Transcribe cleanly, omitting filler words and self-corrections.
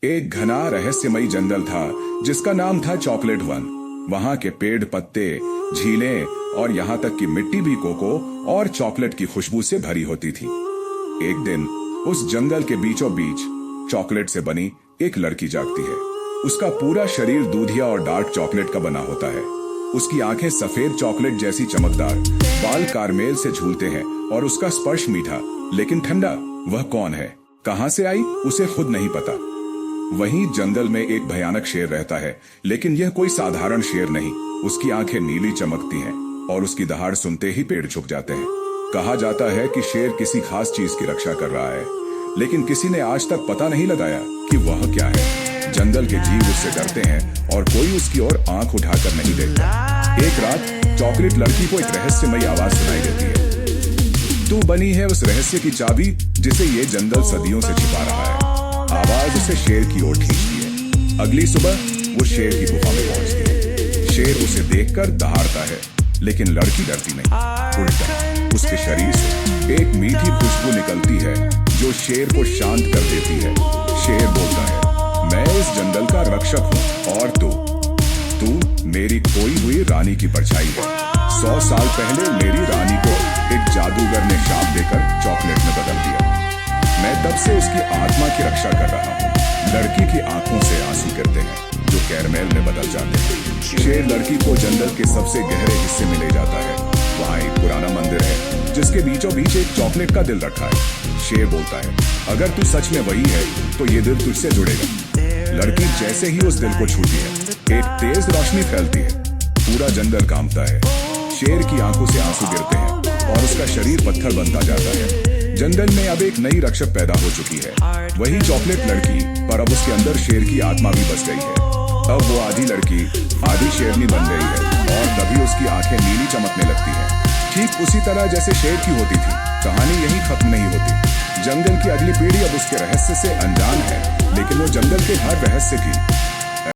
एक घना रहस्यमयी जंगल था जिसका नाम था चॉकलेट वन। वहां के पेड़ पत्ते, झीलें और यहाँ तक कि मिट्टी भी कोको और चॉकलेट की खुशबू से भरी होती थी। एक दिन उस जंगल के बीचों बीच चॉकलेट से बनी एक लड़की जागती है। उसका पूरा शरीर दूधिया और डार्क चॉकलेट का बना होता है। उसकी आंखें सफेद चॉकलेट जैसी चमकदार, बाल कारमेल से झूलते हैं और उसका स्पर्श मीठा लेकिन ठंडा। वह कौन है, कहां से आई, उसे खुद नहीं पता। वहीं जंगल में एक भयानक शेर रहता है, लेकिन यह कोई साधारण शेर नहीं। उसकी आंखें नीली चमकती हैं और उसकी दहाड़ सुनते ही पेड़ झुक जाते हैं। कहा जाता है कि शेर किसी खास चीज की रक्षा कर रहा है, लेकिन किसी ने आज तक पता नहीं लगाया कि वह क्या है। जंगल के जीव उससे डरते हैं और कोई उसकी ओर आंख उठाकर नहीं देखता। एक रात चॉकलेट लड़की को एक रहस्यमयी आवाज सुनाई देती है। तू बनी है उस रहस्य की चाबी जिसे ये जंगल सदियों से छिपा रहा है। आवाज उसे शेर की ओर खींचती है। अगली सुबह वो शेर की गुफा में पहुंचती है। शेर उसे देखकर दहाड़ता है, लेकिन लड़की डरती नहीं। उल्टा उसके शरीर से एक मीठी खुशबू निकलती है जो शेर को शांत कर देती है। शेर बोलता है, मैं इस जंगल का रक्षक हूँ और तू मेरी खोई हुई रानी की परछाई है। 100 साल पहले मेरी रानी को एक जादूगर ने शाप देकर चॉकलेट में बदल दिया। मैं तब से उसकी आत्मा की रक्षा कर रहा हूँ। लड़की की आंखों से आंसू गिरते हैं जो कैरमेल में बदल जाते हैं। शेर लड़की को जंगल के सबसे गहरे हिस्से में ले जाता है। वहाँ एक पुराना मंदिर है जिसके बीचों बीच एक चॉकलेट का दिल रखा है। शेर बोलता है, अगर तू सच में वही है तो ये दिल तुझसे जुड़ेगा। लड़की जैसे ही उस दिल को छूती है, एक तेज रोशनी फैलती है। पूरा जंगल कांपता है। शेर की आंखों से आंसू गिरते हैं और उसका शरीर पत्थर बनता जाता है। जंगल में अब एक नई रक्षक पैदा हो चुकी है, वही चॉकलेट लड़की, पर अब उसके अंदर शेर की आत्मा भी बस गई है। अब वो आधी लड़की आधी शेरनी बन गई है और तभी उसकी आंखें नीली चमकने लगती हैं, ठीक उसी तरह जैसे शेर की होती थी। कहानी यही खत्म नहीं होती। जंगल की अगली पीढ़ी अब उसके रहस्य से अनजान है, लेकिन वो जंगल के हर रहस्य की